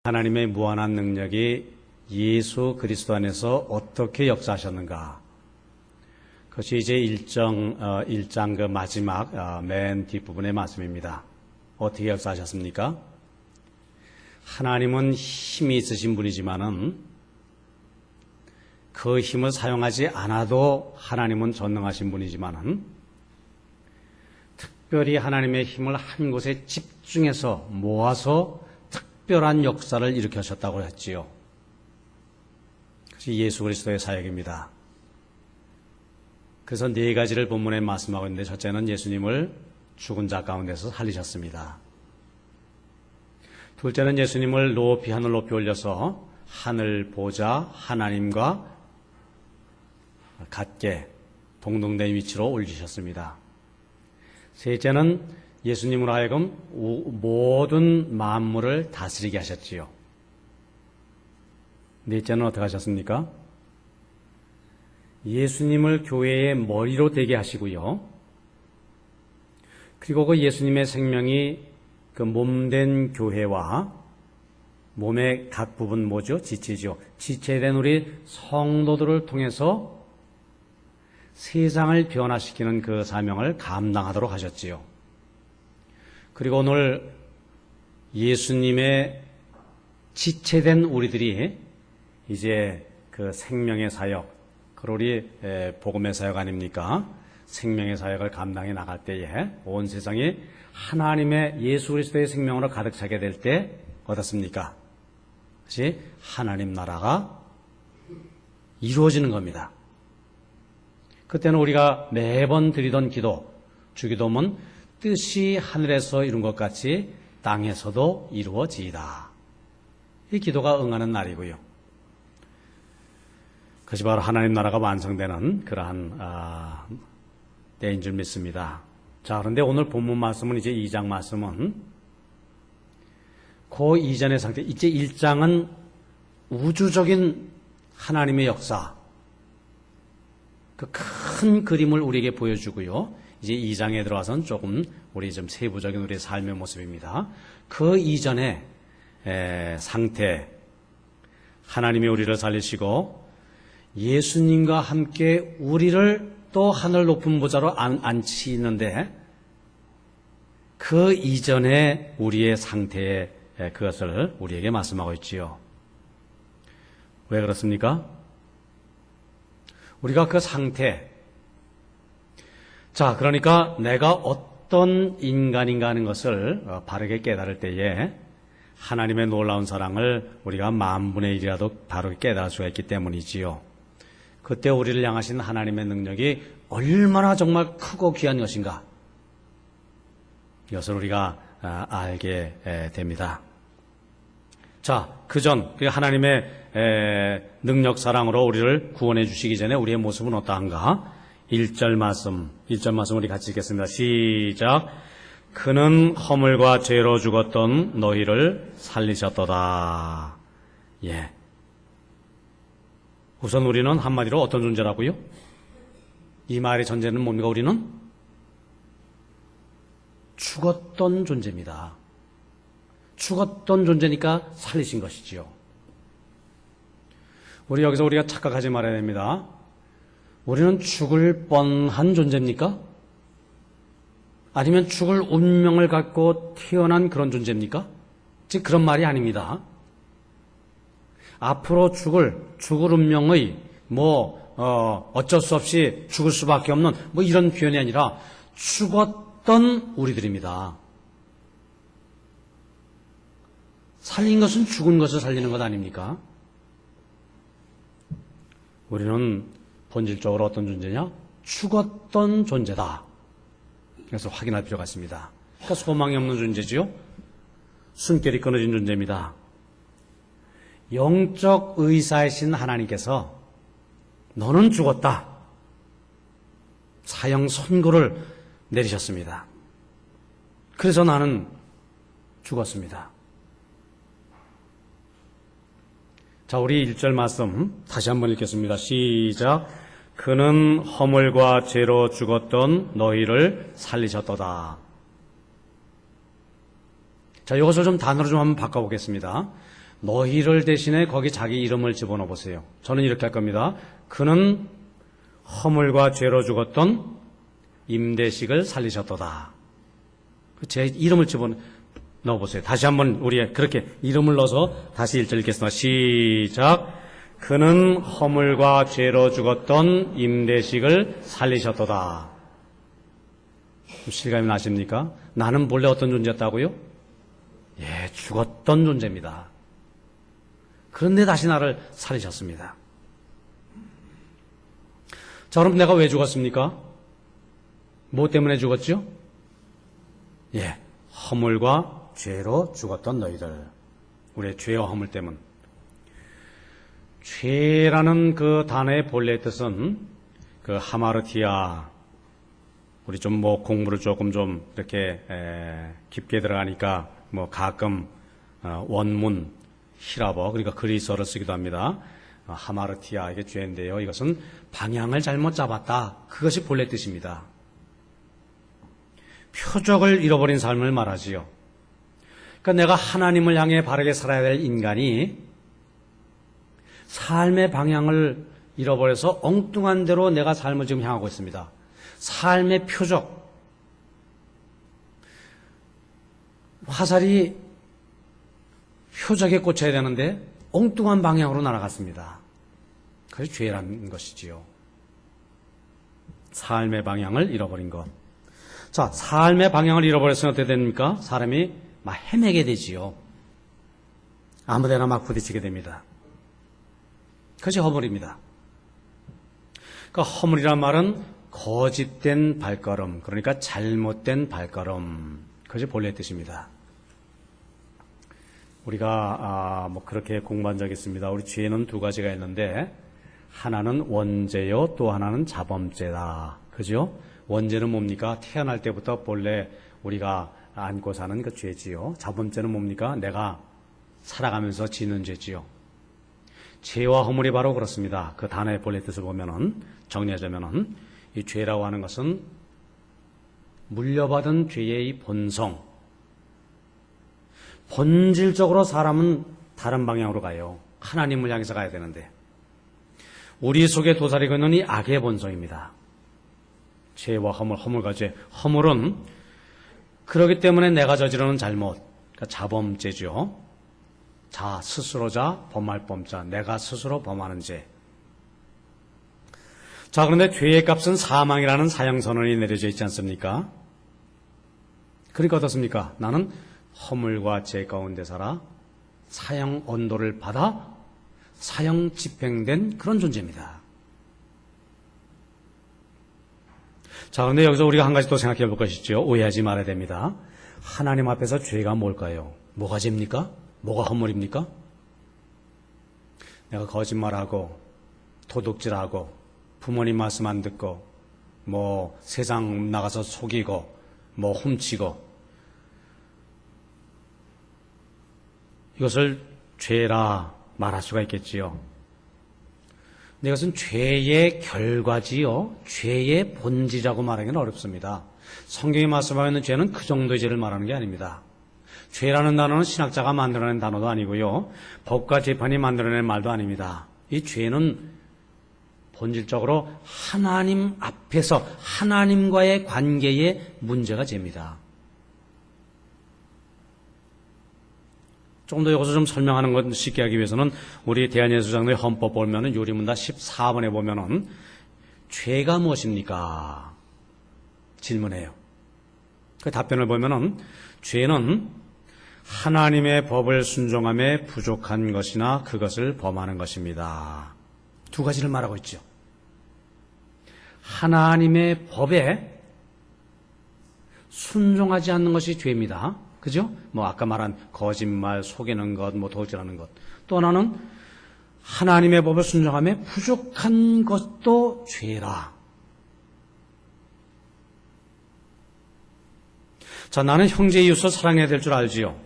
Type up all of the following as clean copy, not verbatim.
하나님의 무한한 능력이 예수 그리스도 안에서 어떻게 역사하셨는가? 그것이 이제 1장 그 마지막 맨 뒷부분의 말씀입니다. 어떻게 역사하셨습니까? 하나님은 힘이 있으신 분이지만은 그 힘을 사용하지 않아도 하나님은 전능하신 분이지만은 특별히 하나님의 힘을 한 곳에 집중해서 모아서 특별한 역사를 일으키셨다고 했지요. 그것이 예수 그리스도의 사역입니다. 그래서 네 가지를 본문에 말씀하고 있는데, 첫째는 예수님을 죽은 자 가운데서 살리셨습니다. 둘째는 예수님을 높이 하늘 높이 올려서 하늘 보좌 하나님과 같게 동등된 위치로 올리셨습니다. 셋째는 예수님으로 하여금 모든 만물을 다스리게 하셨지요. 넷째는 어떻게 하셨습니까? 예수님을 교회의 머리로 되게 하시고요. 그리고 그 예수님의 생명이 그 몸된 교회와 몸의 각 부분 뭐죠? 지체죠. 지체된 우리 성도들을 통해서 세상을 변화시키는 그 사명을 감당하도록 하셨지요. 그리고 오늘 예수님의 지체된 우리들이 이제 그 생명의 사역, 그 우리 복음의 사역 아닙니까? 생명의 사역을 감당해 나갈 때에 온 세상이 하나님의 예수 그리스도의 생명으로 가득 차게 될 때 어떻습니까? 그것이 하나님 나라가 이루어지는 겁니다. 그때는 우리가 매번 드리던 기도, 주기도문 뜻이 하늘에서 이룬 것 같이 땅에서도 이루어지이다. 이 기도가 응하는 날이고요. 그것이 바로 하나님 나라가 완성되는 그러한 때인 줄 믿습니다. 자, 그런데 오늘 본문 말씀은 이제 2장 말씀은 그 이전의 상태, 이제 1장은 우주적인 하나님의 역사, 그 큰 그림을 우리에게 보여주고요. 이제 2장에 들어와서는 조금 우리 좀 세부적인 우리의 삶의 모습입니다. 그 이전의 상태, 하나님이 우리를 살리시고 예수님과 함께 우리를 또 하늘 높은 보좌로 앉히는데 그 이전의 우리의 상태의 그것을 우리에게 말씀하고 있지요. 왜 그렇습니까? 우리가 그 상태, 자, 그러니까 내가 어떤 인간인가 하는 것을 바르게 깨달을 때에 하나님의 놀라운 사랑을 우리가 10,000분의 1이라도 바르게 깨달을 수가 있기 때문이지요. 그때 우리를 향하신 하나님의 능력이 얼마나 정말 크고 귀한 것인가, 이것을 우리가 알게 됩니다. 자, 그전 하나님의 능력 사랑으로 우리를 구원해 주시기 전에 우리의 모습은 어떠한가? 1절 말씀 우리 같이 읽겠습니다. 시작. 그는 허물과 죄로 죽었던 너희를 살리셨도다. 예. 우선 우리는 한마디로 어떤 존재라고요? 이 말의 전제는 뭡니까? 우리는 죽었던 존재입니다. 죽었던 존재니까 살리신 것이지요. 우리 여기서 우리가 착각하지 말아야 됩니다. 우리는 죽을 뻔한 존재입니까? 아니면 죽을 운명을 갖고 태어난 그런 존재입니까? 즉 그런 말이 아닙니다. 앞으로 죽을 운명의 어쩔 수 없이 죽을 수밖에 없는 이런 표현이 아니라 죽었던 우리들입니다. 살린 것은 죽은 것을 살리는 것 아닙니까? 우리는 본질적으로 어떤 존재냐? 죽었던 존재다. 그래서 확인할 필요가 있습니다. 그러니까 소망이 없는 존재지요. 숨결이 끊어진 존재입니다. 영적 의사이신 하나님께서 너는 죽었다, 사형 선고를 내리셨습니다. 그래서 나는 죽었습니다. 자, 우리 1절 말씀 다시 한번 읽겠습니다. 시작. 그는 허물과 죄로 죽었던 너희를 살리셨도다. 자, 이것을 좀 단어로 좀 한번 바꿔보겠습니다. 너희를 대신에 거기 자기 이름을 집어넣어 보세요. 저는 이렇게 할 겁니다. 그는 허물과 죄로 죽었던 임대식을 살리셨도다. 제 이름을 집어넣어 보세요. 다시 한번 우리 그렇게 이름을 넣어서 다시 1절 읽겠습니다. 시작. 그는 허물과 죄로 죽었던 임대식을 살리셨도다. 실감이 나십니까? 나는 본래 어떤 존재였다고요? 예, 죽었던 존재입니다. 그런데 다시 나를 살리셨습니다. 자, 그럼 내가 왜 죽었습니까? 뭐 때문에 죽었죠? 예, 허물과 죄로 죽었던 너희들. 우리의 죄와 허물 때문. 죄라는 그 단어의 본래 뜻은 그 하마르티아, 우리 좀 뭐 공부를 조금 좀 이렇게 깊게 들어가니까 뭐 가끔 원문, 히라버, 그러니까 그리스어를 쓰기도 합니다. 하마르티아, 이게 죄인데요. 이것은 방향을 잘못 잡았다. 그것이 본래 뜻입니다. 표적을 잃어버린 삶을 말하지요. 그러니까 내가 하나님을 향해 바르게 살아야 될 인간이 삶의 방향을 잃어버려서 엉뚱한 대로 내가 삶을 지금 향하고 있습니다. 삶의 표적. 화살이 표적에 꽂혀야 되는데 엉뚱한 방향으로 날아갔습니다. 그것이 죄라는 것이지요. 삶의 방향을 잃어버린 것. 자, 삶의 방향을 잃어버렸으면 어떻게 됩니까? 사람이 막 헤매게 되지요. 아무데나 막 부딪히게 됩니다. 그것이 허물입니다. 그러니까 허물이란 말은 거짓된 발걸음, 그러니까 잘못된 발걸음, 그것이 본래 뜻입니다. 우리가 뭐 그렇게 공부한 적이 있습니다. 우리 죄는 두 가지가 있는데 하나는 원죄요, 또 하나는 자범죄다. 그죠? 원죄는 뭡니까? 태어날 때부터 본래 우리가 안고 사는 그 죄지요. 자범죄는 뭡니까? 내가 살아가면서 지는 죄지요. 죄와 허물이 바로 그렇습니다. 그 단어의 본래 뜻을 보면은, 정리하자면은, 이 죄라고 하는 것은 물려받은 죄의 본성. 본질적으로 사람은 다른 방향으로 가요. 하나님을 향해서 가야 되는데. 우리 속에 도사리고 있는 이 악의 본성입니다. 죄와 허물, 허물과 죄. 허물은 그렇기 때문에 내가 저지르는 잘못, 그러니까 자범죄죠. 자, 스스로자, 범할 범자, 내가 스스로 범하는 죄. 자, 그런데 죄의 값은 사망이라는 사형선언이 내려져 있지 않습니까? 그러니까 어떻습니까? 나는 허물과 죄 가운데 살아 사형 언도를 받아 사형 집행된 그런 존재입니다. 자, 그런데 여기서 우리가 한 가지 또 생각해 볼 것이죠. 오해하지 말아야 됩니다. 하나님 앞에서 죄가 뭘까요? 뭐가 죄입니까? 뭐가 허물입니까? 내가 거짓말하고 도둑질하고 부모님 말씀 안 듣고 뭐 세상 나가서 속이고 뭐 훔치고 이것을 죄라 말할 수가 있겠지요. 근데 이것은 죄의 결과지요. 죄의 본질이라고 말하기는 어렵습니다. 성경이 말씀하고 있는 죄는 그 정도의 죄를 말하는 게 아닙니다. 죄라는 단어는 신학자가 만들어낸 단어도 아니고요. 법과 재판이 만들어낸 말도 아닙니다. 이 죄는 본질적으로 하나님 앞에서 하나님과의 관계의 문제가 죄입니다. 조금 더 여기서 좀 설명하는 것 쉽게 하기 위해서는 우리 대한예수장로의 헌법 보면은 요리문답 14번에 보면은 죄가 무엇입니까? 질문해요. 그 답변을 보면은 죄는 하나님의 법을 순종함에 부족한 것이나 그것을 범하는 것입니다. 두 가지를 말하고 있죠. 하나님의 법에 순종하지 않는 것이 죄입니다. 그죠? 뭐 아까 말한 거짓말, 속이는 것, 뭐 도둑질하는 것. 또 하나는 하나님의 법을 순종함에 부족한 것도 죄라. 자, 나는 형제 이웃을 사랑해야 될 줄 알지요.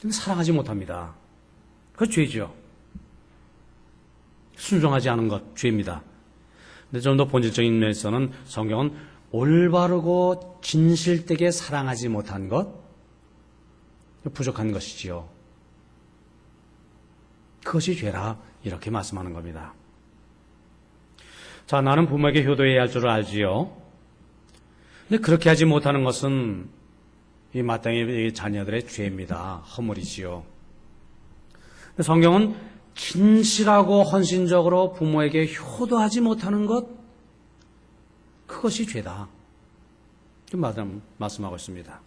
근데 사랑하지 못합니다. 그거 죄죠. 순종하지 않은 것, 죄입니다. 근데 좀 더 본질적인 면에서는 성경은 올바르고 진실되게 사랑하지 못한 것, 부족한 것이지요. 그것이 죄라 이렇게 말씀하는 겁니다. 자, 나는 부모에게 효도해야 할 줄 알지요. 근데 그렇게 하지 못하는 것은 이 마땅히 자녀들의 죄입니다. 허물이지요. 성경은 진실하고 헌신적으로 부모에게 효도하지 못하는 것, 그것이 죄다. 말씀하고 있습니다.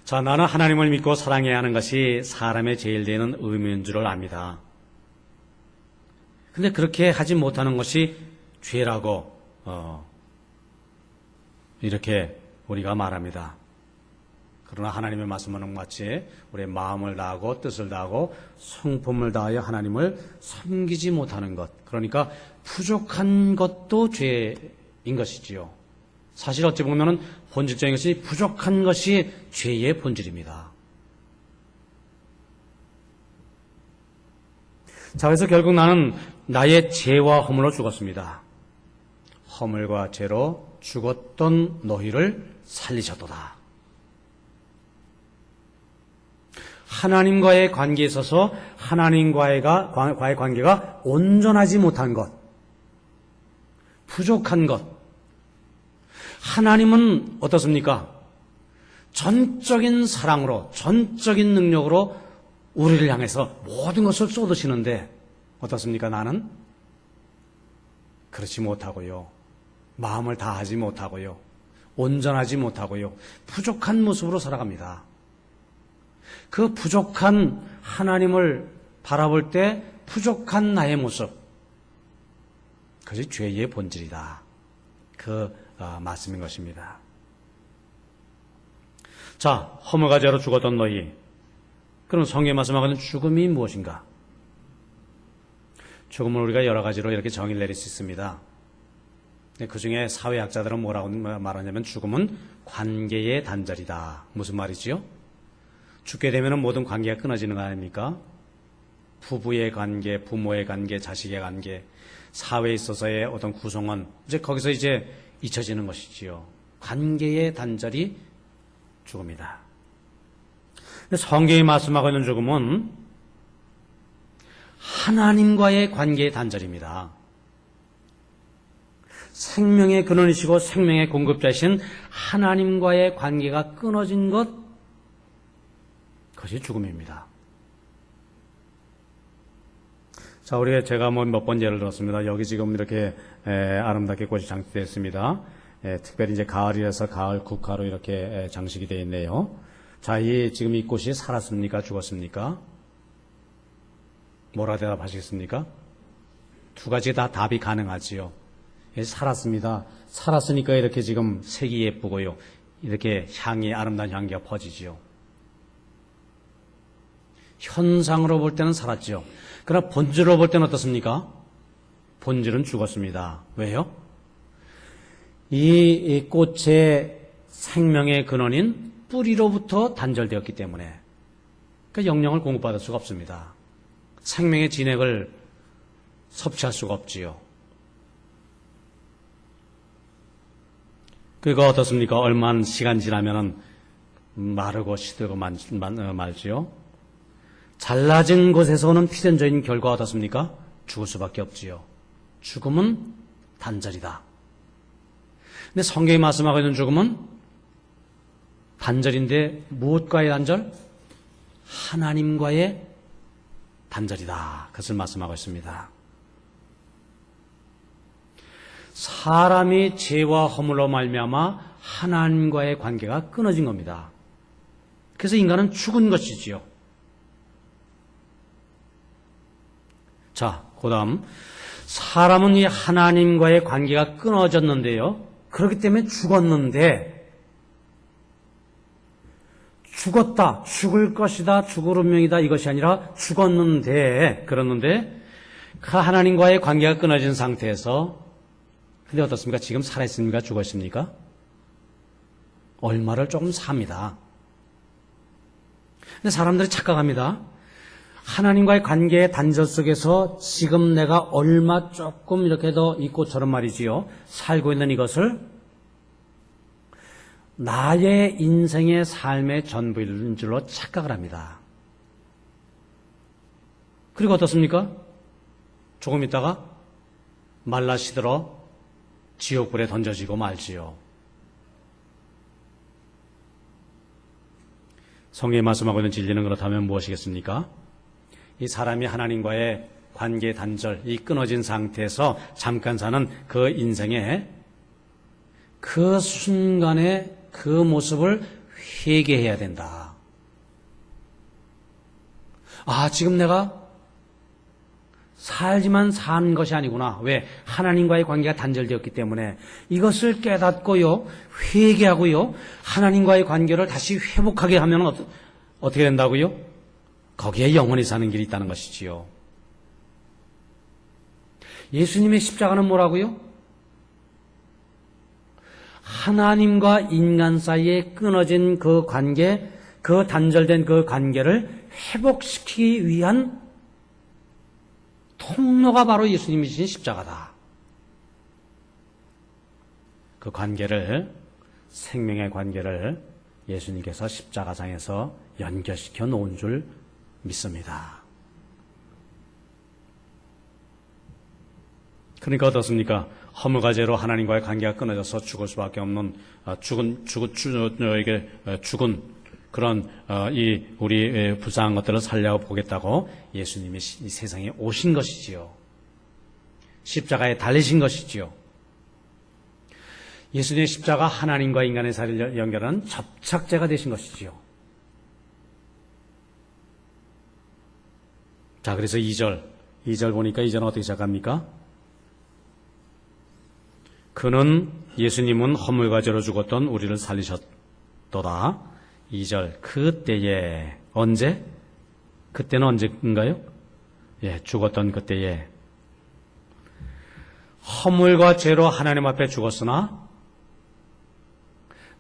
자, 나는 하나님을 믿고 사랑해야 하는 것이 사람의 제일 되는 의무인 줄을 압니다. 근데 그렇게 하지 못하는 것이 죄라고 이렇게 우리가 말합니다. 그러나 하나님의 말씀하는 것 같이 우리의 마음을 다하고 뜻을 다하고 성품을 다하여 하나님을 섬기지 못하는 것, 그러니까 부족한 것도 죄인 것이지요. 사실 어찌 보면 본질적인 것이 부족한 것이 죄의 본질입니다. 자, 그래서 결국 나는 나의 죄와 허물로 죽었습니다. 허물과 죄로 죽었던 너희를 살리셨도다. 하나님과의 관계에 있어서 하나님과의 관계가 온전하지 못한 것, 부족한 것. 하나님은 어떻습니까? 전적인 사랑으로, 전적인 능력으로 우리를 향해서 모든 것을 쏟으시는데 어떻습니까? 나는 그렇지 못하고요. 마음을 다하지 못하고요. 온전하지 못하고요. 부족한 모습으로 살아갑니다. 그 부족한 하나님을 바라볼 때 부족한 나의 모습, 그것이 죄의 본질이다. 그 말씀인 것입니다. 자, 허물과 죄로 죽었던 너희. 그럼 성경에 말씀하고는 죽음이 무엇인가? 죽음을 우리가 여러 가지로 이렇게 정의를 내릴 수 있습니다. 그 중에 사회학자들은 뭐라고 말하냐면 죽음은 관계의 단절이다. 무슨 말이지요? 죽게 되면 모든 관계가 끊어지는 거 아닙니까? 부부의 관계, 부모의 관계, 자식의 관계, 사회에 있어서의 어떤 구성원, 이제 거기서 이제 잊혀지는 것이지요. 관계의 단절이 죽음이다. 성경이 말씀하고 있는 죽음은 하나님과의 관계의 단절입니다. 생명의 근원이시고 생명의 공급자이신 하나님과의 관계가 끊어진 것, 그것이 죽음입니다. 자, 제가 몇 번 예를 들었습니다. 여기 지금 이렇게 아름답게 꽃이 장식되어 있습니다. 특별히 이제 가을이라서 가을 국화로 이렇게 장식이 되어 있네요. 자, 지금 이 꽃이 살았습니까? 죽었습니까? 뭐라 대답하시겠습니까? 두 가지 다 답이 가능하지요. 살았습니다. 살았으니까 이렇게 지금 색이 예쁘고요. 이렇게 아름다운 향기가 퍼지지요. 현상으로 볼 때는 살았지요. 그러나 본질로 볼 때는 어떻습니까? 본질은 죽었습니다. 왜요? 이 꽃의 생명의 근원인 뿌리로부터 단절되었기 때문에 그러니까 영양을 공급받을 수가 없습니다. 생명의 진액을 섭취할 수가 없지요. 그거 어떻습니까? 얼마 시간 지나면은 마르고 시들고 말지요. 잘라진 곳에서 오는 필연적인 결과가 어떻습니까? 죽을 수밖에 없지요. 죽음은 단절이다. 근데 성경이 말씀하고 있는 죽음은 단절인데 무엇과의 단절? 하나님과의 단절이다. 그것을 말씀하고 있습니다. 사람이 죄와 허물로 말미암아 하나님과의 관계가 끊어진 겁니다. 그래서 인간은 죽은 것이지요. 자, 그 다음 사람은 이 하나님과의 관계가 끊어졌는데요. 그렇기 때문에 죽었는데 죽었다, 죽을 것이다, 죽을 운명이다 이것이 아니라 죽었는데 그랬는데 그 하나님과의 관계가 끊어진 상태에서 근데 어떻습니까? 지금 살아있습니까? 죽었습니까? 얼마를 조금 삽니다. 근데 사람들이 착각합니다. 하나님과의 관계의 단절 속에서 지금 내가 얼마 조금 이렇게 더 이 꽃처럼 말이지요. 살고 있는 이것을 나의 인생의 삶의 전부인 줄로 착각을 합니다. 그리고 어떻습니까? 조금 있다가 말라 시들어 지옥불에 던져지고 말지요. 성경이 말씀하고 있는 진리는 그렇다면 무엇이겠습니까? 이 사람이 하나님과의 관계 단절, 이 끊어진 상태에서 잠깐 사는 그 인생에 그 순간의 그 모습을 회개해야 된다. 아, 지금 내가 살지만 사는 것이 아니구나. 왜? 하나님과의 관계가 단절되었기 때문에 이것을 깨닫고요, 회개하고요, 하나님과의 관계를 다시 회복하게 하면 어떻게 된다고요? 거기에 영원히 사는 길이 있다는 것이지요. 예수님의 십자가는 뭐라고요? 하나님과 인간 사이에 끊어진 그 관계, 그 단절된 그 관계를 회복시키기 위한 통로가 바로 예수님이 지신 십자가다. 그 관계를, 생명의 관계를 예수님께서 십자가상에서 연결시켜 놓은 줄 믿습니다. 그러니까 어떻습니까? 허물과 죄로 하나님과의 관계가 끊어져서 죽을 수밖에 없는 죽은 그런 이 우리 불쌍한 것들을 살려 보겠다고 예수님이 이 세상에 오신 것이지요. 십자가에 달리신 것이지요. 예수님의 십자가 하나님과 인간의 사이를 연결하는 접착제가 되신 것이지요. 자, 그래서 2절 보니까 2절은 어떻게 시작합니까? 그는 예수님은 허물과 죄로 죽었던 우리를 살리셨도다. 2절 그때에 언제? 그때는 언제인가요? 예, 죽었던 그때에 허물과 죄로 하나님 앞에 죽었으나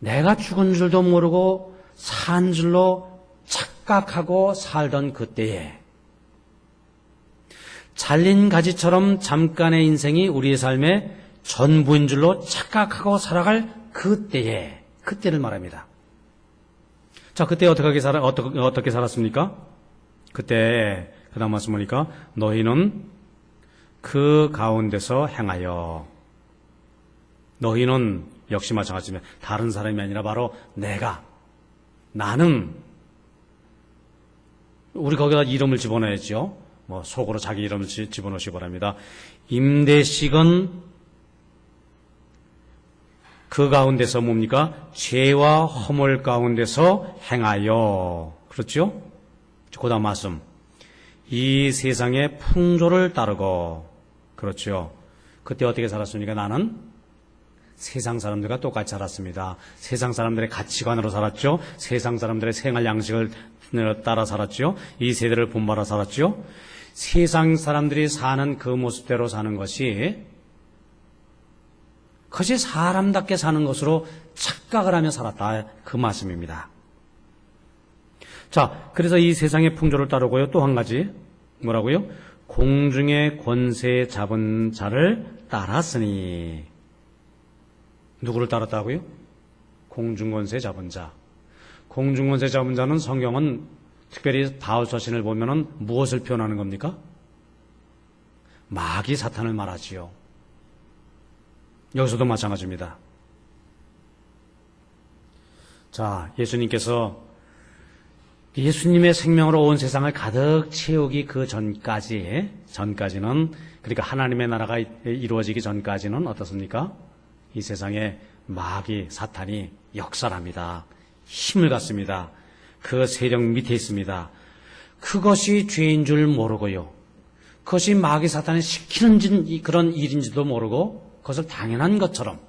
내가 죽은 줄도 모르고 산 줄로 착각하고 살던 그때에 잘린 가지처럼 잠깐의 인생이 우리의 삶의 전부인 줄로 착각하고 살아갈 그때에, 그때를 말합니다. 자, 그때 어떻게 살았습니까? 그때, 그 다음 말씀 보니까, 너희는 그 가운데서 행하여, 너희는 역시 마찬가지입니다. 다른 사람이 아니라 바로 나는, 우리 거기다 이름을 집어넣어야죠. 뭐, 속으로 자기 이름을 집어넣으시기 바랍니다. 임대식은 그 가운데서 뭡니까? 죄와 허물 가운데서 행하여. 그렇죠? 그 다음 말씀. 이 세상의 풍조를 따르고. 그렇죠? 그때 어떻게 살았습니까? 나는 세상 사람들과 똑같이 살았습니다. 세상 사람들의 가치관으로 살았죠? 세상 사람들의 생활 양식을 따라 살았죠? 이 세대를 본받아 살았죠? 세상 사람들이 사는 그 모습대로 사는 것이 그것이 사람답게 사는 것으로 착각을 하며 살았다. 그 말씀입니다. 자, 그래서 이 세상의 풍조를 따르고요. 또 한 가지 뭐라고요? 공중의 권세 잡은 자를 따랐으니. 누구를 따랐다고요? 공중권세 잡은 자. 공중권세 잡은 자는 성경은 특별히 다윗서신을 보면은 무엇을 표현하는 겁니까? 마귀 사탄을 말하지요. 여기서도 마찬가지입니다. 자, 예수님의 생명으로 온 세상을 가득 채우기 그 전까지는, 그러니까 하나님의 나라가 이루어지기 전까지는 어떻습니까? 이 세상에 마귀, 사탄이 역사랍니다. 힘을 갖습니다. 그 세력 밑에 있습니다. 그것이 죄인 줄 모르고요. 그것이 마귀, 사탄이 시키는 그런 일인지도 모르고 그것을 당연한 것처럼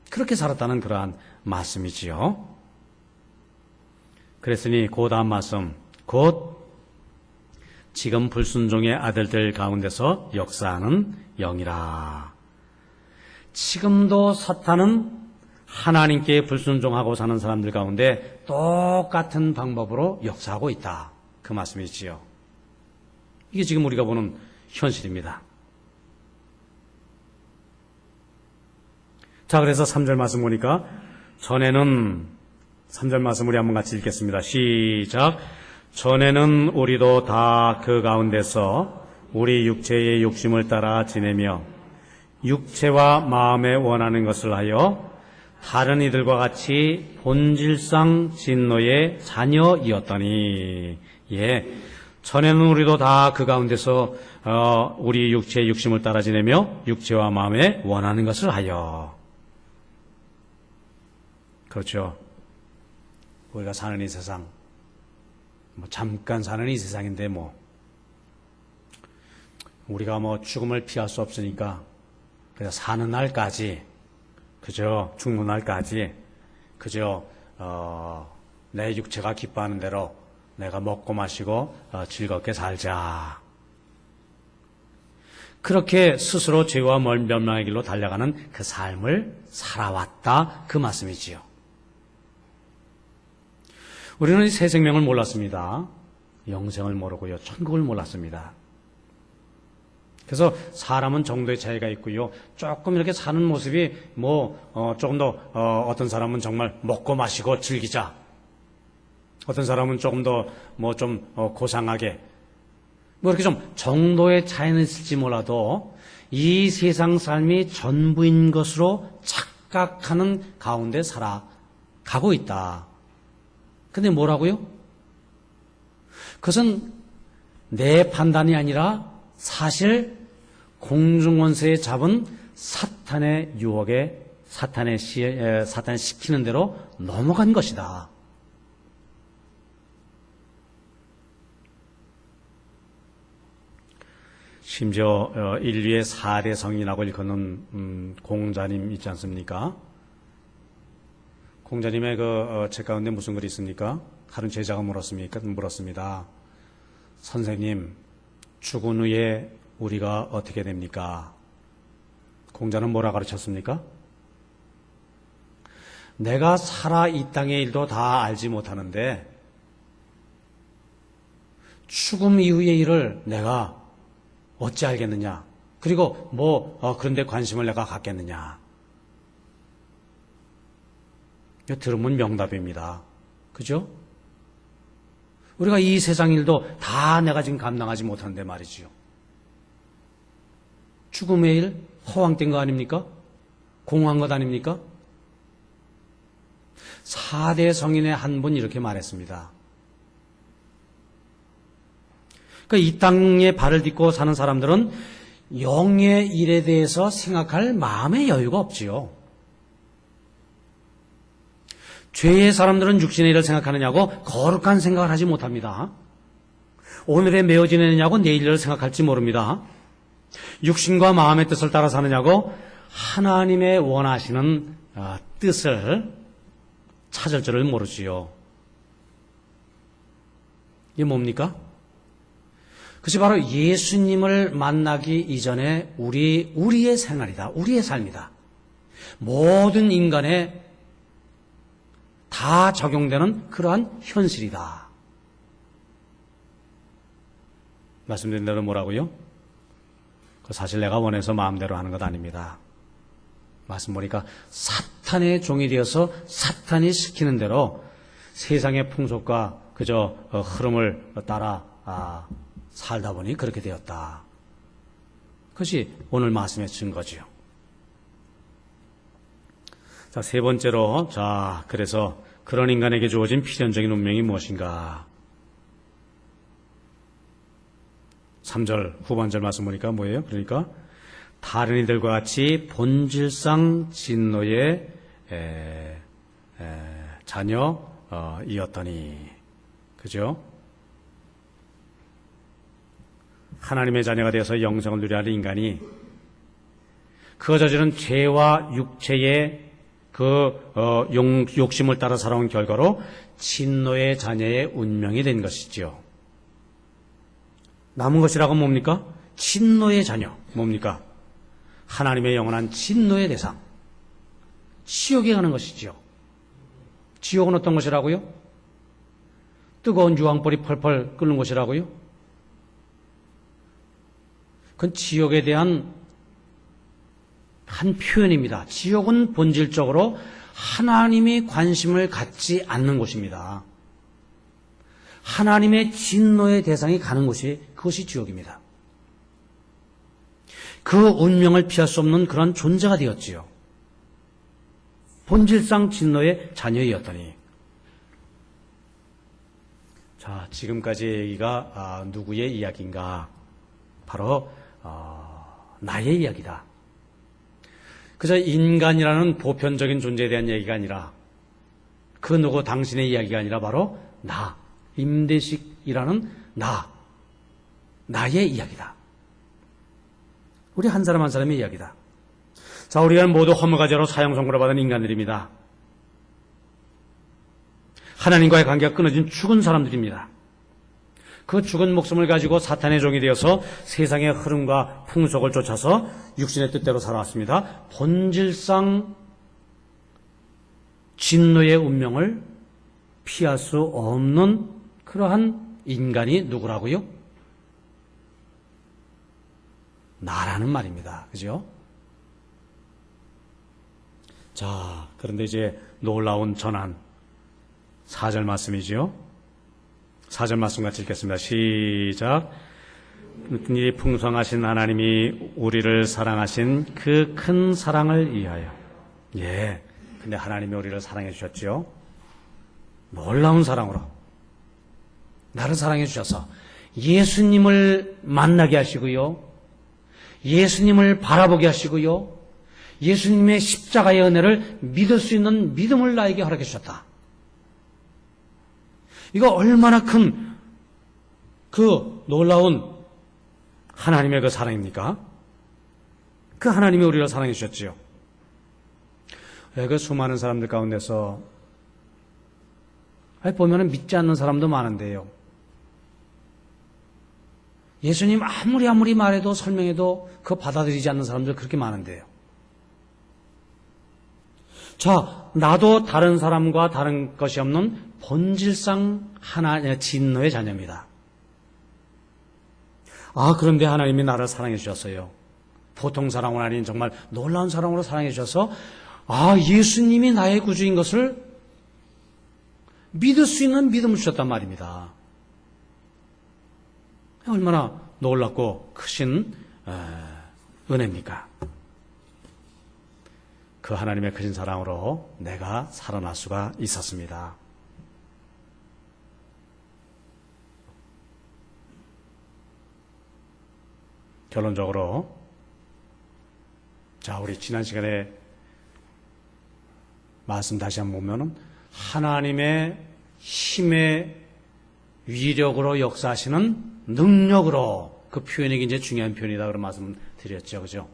그렇게 살았다는 그러한 말씀이지요. 그랬으니 그 다음 말씀, 곧 지금 불순종의 아들들 가운데서 역사하는 영이라. 지금도 사탄은 하나님께 불순종하고 사는 사람들 가운데 똑같은 방법으로 역사하고 있다. 그 말씀이지요. 이게 지금 우리가 보는 현실입니다. 자, 그래서 3절 말씀 보니까 전에는 3절 말씀 우리 한번 같이 읽겠습니다. 시작. 전에는 우리도 다 그 가운데서 우리 육체의 욕심을 따라 지내며 육체와 마음에 원하는 것을 하여 다른 이들과 같이 본질상 진노의 자녀이었더니, 예, 전에는 우리도 다 그 가운데서 우리 육체의 욕심을 따라 지내며 육체와 마음에 원하는 것을 하여. 그렇죠. 우리가 사는 이 세상, 잠깐 사는 이 세상인데 우리가 죽음을 피할 수 없으니까 그냥 사는 날까지, 그저 죽는 날까지 그저 내 육체가 기뻐하는 대로 내가 먹고 마시고 즐겁게 살자. 그렇게 스스로 죄와 멸망의 길로 달려가는 그 삶을 살아왔다, 그 말씀이지요. 우리는 새 생명을 몰랐습니다. 영생을 모르고요, 천국을 몰랐습니다. 그래서 사람은 정도의 차이가 있고요, 조금 이렇게 사는 모습이 조금 더 어떤 사람은 정말 먹고 마시고 즐기자, 어떤 사람은 조금 더 고상하게 이렇게 좀 정도의 차이는 있을지 몰라도 이 세상 삶이 전부인 것으로 착각하는 가운데 살아가고 있다. 근데 뭐라고요? 그것은 내 판단이 아니라 사실 공중원세에 잡은 사탄의 유혹에 사탄이 시키는 대로 넘어간 것이다. 심지어 인류의 4대 성인이라고 일컫는 공자님 있지 않습니까? 공자님의 책 가운데 무슨 글이 있습니까? 다른 제자가 물었습니다. 선생님, 죽은 후에 우리가 어떻게 됩니까? 공자는 뭐라 가르쳤습니까? 내가 살아 이 땅의 일도 다 알지 못하는데 죽음 이후의 일을 내가 어찌 알겠느냐? 그리고 그런데 관심을 내가 갖겠느냐? 이거 들으면 명답입니다. 그죠? 우리가 이 세상 일도 다 내가 지금 감당하지 못하는데 말이지요. 죽음의 일, 허황된 거 아닙니까? 공허한 것 아닙니까? 4대 성인의 한 분 이렇게 말했습니다. 이 땅에 발을 딛고 사는 사람들은 영의 일에 대해서 생각할 마음의 여유가 없지요. 죄의 사람들은 육신의 일을 생각하느냐고 거룩한 생각을 하지 못합니다. 오늘에 매어 지내느냐고 내일 일을 생각할지 모릅니다. 육신과 마음의 뜻을 따라 사느냐고 하나님의 원하시는 뜻을 찾을 줄을 모르지요. 이게 뭡니까? 그것이 바로 예수님을 만나기 이전에 우리의 생활이다. 우리의 삶이다. 모든 인간에 다 적용되는 그러한 현실이다. 말씀드린 대로 뭐라고요? 사실 내가 원해서 마음대로 하는 것 아닙니다. 말씀 보니까 사탄의 종이 되어서 사탄이 시키는 대로 세상의 풍속과 그저 흐름을 따라 살다 보니 그렇게 되었다. 그것이 오늘 말씀의 증거지요. 자, 세 번째로, 그래서 그런 인간에게 주어진 필연적인 운명이 무엇인가? 3절 후반절 말씀 보니까 뭐예요? 그러니까 다른 이들과 같이 본질상 진노의 자녀이었더니, 그죠? 하나님의 자녀가 되어서 영생을 누려야 하는 인간이 그 저지른 죄와 육체의 욕심을 따라 살아온 결과로 진노의 자녀의 운명이 된 것이지요. 남은 것이라고 뭡니까? 진노의 자녀. 뭡니까? 하나님의 영원한 진노의 대상. 지옥에 가는 것이지요. 지옥은 어떤 것이라고요? 뜨거운 유황불이 펄펄 끓는 곳이라고요? 그건 지옥에 대한 한 표현입니다. 지옥은 본질적으로 하나님이 관심을 갖지 않는 곳입니다. 하나님의 진노의 대상이 가는 곳이 그것이 지옥입니다. 그 운명을 피할 수 없는 그런 존재가 되었지요. 본질상 진노의 자녀이었더니. 자, 지금까지 얘기가 누구의 이야기인가? 바로 나의 이야기다. 그저 인간이라는 보편적인 존재에 대한 얘기가 아니라 그 누구 당신의 이야기가 아니라 바로 나, 임대식이라는 나의 이야기다. 우리 한 사람 한 사람의 이야기다. 자, 우리는 모두 허물가제로 사형 선고를 받은 인간들입니다. 하나님과의 관계가 끊어진 죽은 사람들입니다. 그 죽은 목숨을 가지고 사탄의 종이 되어서 세상의 흐름과 풍속을 쫓아서 육신의 뜻대로 살아왔습니다. 본질상 진노의 운명을 피할 수 없는 그러한 인간이 누구라고요? 나라는 말입니다. 그죠? 자, 그런데 이제 놀라운 전환. 4절 말씀이지요. 4절 말씀 같이 읽겠습니다. 시작. 이 풍성하신 하나님이 우리를 사랑하신 그 큰 사랑을 위하여. 예. 근데 하나님이 우리를 사랑해 주셨지요. 놀라운 사랑으로. 나를 사랑해 주셔서 예수님을 만나게 하시고요. 예수님을 바라보게 하시고요. 예수님의 십자가의 은혜를 믿을 수 있는 믿음을 나에게 허락해 주셨다. 이거 얼마나 큰 그 놀라운 하나님의 그 사랑입니까? 그 하나님이 우리를 사랑해 주셨지요. 그 수많은 사람들 가운데서 보면은 믿지 않는 사람도 많은데요. 예수님 아무리 말해도 설명해도 그거 받아들이지 않는 사람들 그렇게 많은데요. 자, 나도 다른 사람과 다른 것이 없는 본질상 하나님의 진노의 자녀입니다. 그런데 하나님이 나를 사랑해 주셨어요. 보통 사랑은 아닌 정말 놀라운 사랑으로 사랑해 주셔서 예수님이 나의 구주인 것을 믿을 수 있는 믿음을 주셨단 말입니다. 얼마나 놀랍고 크신 은혜입니까? 그 하나님의 크신 사랑으로 내가 살아날 수가 있었습니다. 결론적으로 자, 우리 지난 시간에 말씀 다시 한번 보면은 하나님의 힘의 위력으로 역사하시는 능력으로 그 표현이 굉장히 중요한 표현이다 그런 말씀 드렸죠. 그죠?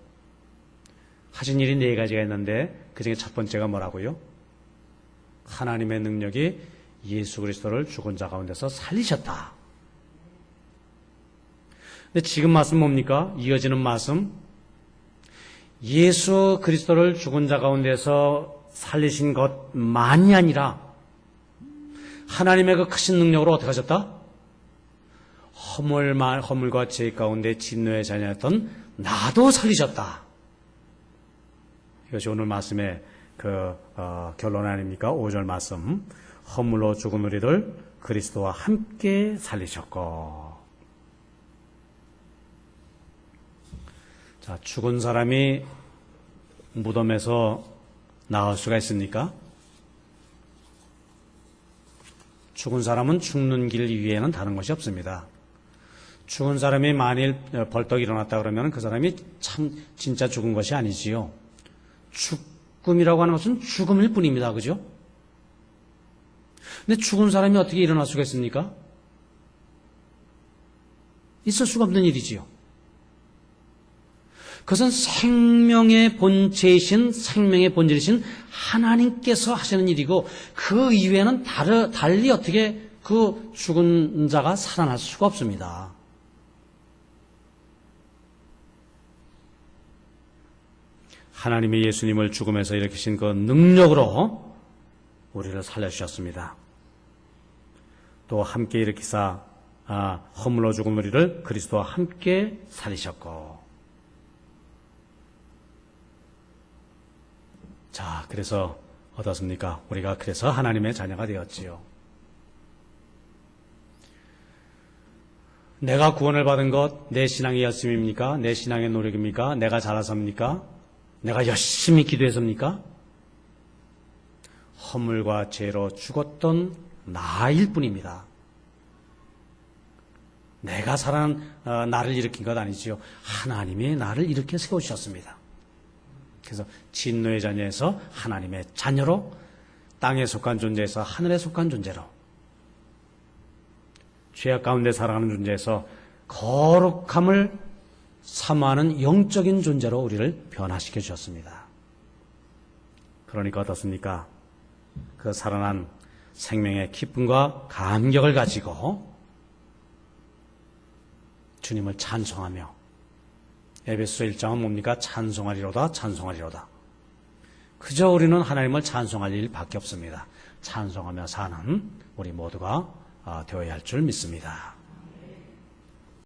하신 일이 4가지가 있는데 그 중에 첫 번째가 뭐라고요? 하나님의 능력이 예수 그리스도를 죽은 자 가운데서 살리셨다. 근데 지금 말씀 뭡니까? 이어지는 말씀. 예수 그리스도를 죽은 자 가운데서 살리신 것만이 아니라 하나님의 그 크신 능력으로 어떻게 하셨다? 허물과 죄 가운데 진노의 자녀였던 나도 살리셨다. 이것이 오늘 말씀의 결론 아닙니까? 5절 말씀. 허물로 죽은 우리를 그리스도와 함께 살리셨고. 자, 죽은 사람이 무덤에서 나올 수가 있습니까? 죽은 사람은 죽는 길 위에는 다른 것이 없습니다. 죽은 사람이 만일 벌떡 일어났다 그러면 그 사람이 참 진짜 죽은 것이 아니지요. 죽음이라고 하는 것은 죽음일 뿐입니다. 그죠? 근데 죽은 사람이 어떻게 일어날 수가 있습니까? 있을 수가 없는 일이지요. 그것은 생명의 본체이신 생명의 본질이신 하나님께서 하시는 일이고 그 이외에는 달리 어떻게 그 죽은 자가 살아날 수가 없습니다. 하나님이 예수님을 죽음에서 일으키신 그 능력으로 우리를 살려주셨습니다. 또 함께 일으키사 허물로 죽은 우리를 그리스도와 함께 살리셨고. 자, 그래서 어떻습니까? 우리가 그래서 하나님의 자녀가 되었지요. 내가 구원을 받은 것 내 신앙의 열심입니까? 내 신앙의 노력입니까? 내가 잘해서입니까? 내가 열심히 기도해서입니까? 허물과 죄로 죽었던 나일 뿐입니다. 내가 살아난 나를 일으킨 것 아니지요. 하나님이 나를 일으켜 세우셨습니다. 그래서 진노의 자녀에서 하나님의 자녀로, 땅에 속한 존재에서 하늘에 속한 존재로, 죄악 가운데 살아가는 존재에서 거룩함을 사모하는 영적인 존재로 우리를 변화시켜 주셨습니다. 그러니까 어떻습니까? 그 살아난 생명의 기쁨과 감격을 가지고 주님을 찬송하며, 에베소서 1장은 뭡니까? 찬송하리로다, 찬송하리로다. 그저 우리는 하나님을 찬송할 일밖에 없습니다. 찬송하며 사는 우리 모두가 되어야 할 줄 믿습니다.